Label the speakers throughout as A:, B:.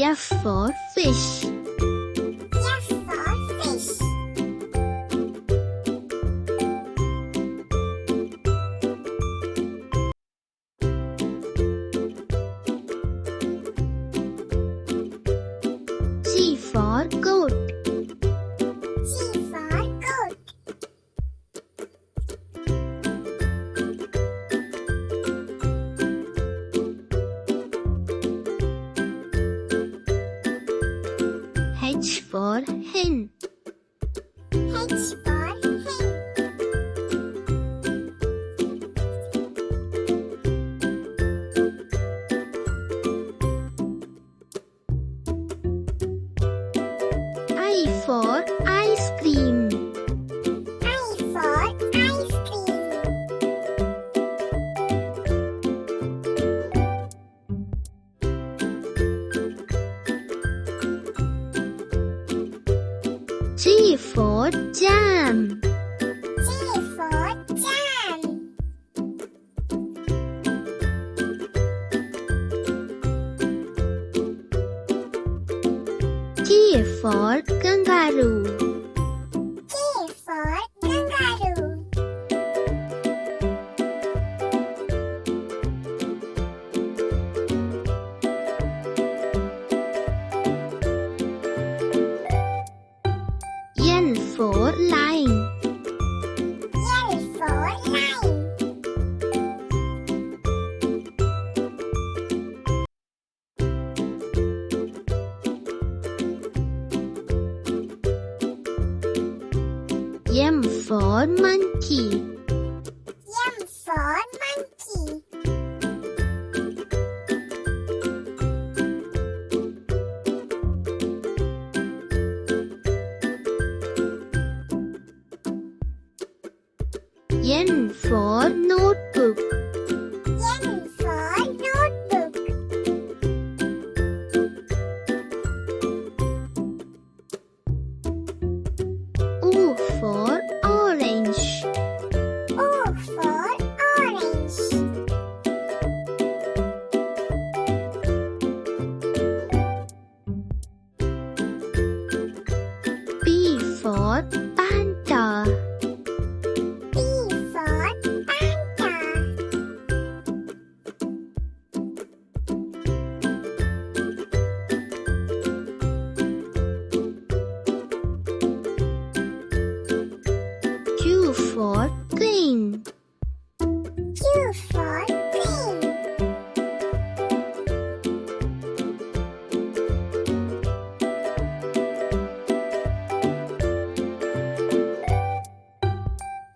A: F for fish.
B: F for fish.
A: G for goat.
B: G for goat.
A: H for hen.
B: H for hen.
A: I for ice cream.
B: I for ice cream.
A: G for jam.
B: J for jam.
A: K for kangaroo.
B: K for kangaroo.
A: N for lion.
B: L for lion.
A: M for monkey.
B: M for monkey.
A: N for notebook.
B: N for notebook.
A: O for orange.
B: O for orange.
A: P for panda.
B: P for panda.
A: Q for crane.
B: Q for queen.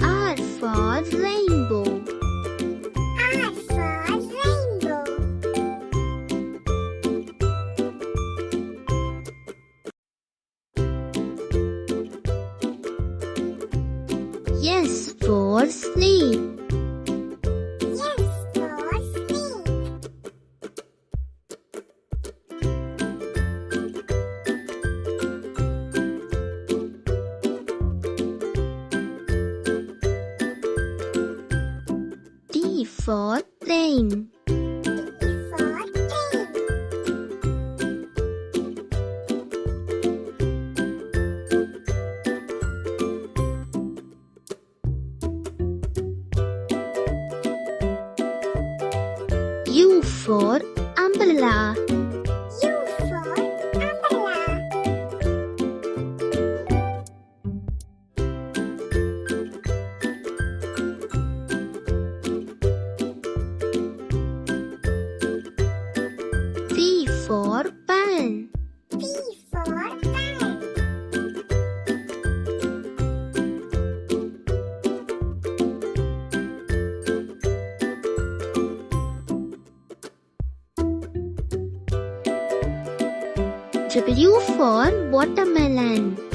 A: R for rainbow.
B: R for rainbow.
A: S for sleep.
B: S for sleep.
A: T for train.
B: T for train.
A: U for umbrella.
B: U for umbrella.
A: P for pan.
B: P for pan.
A: W for watermelon.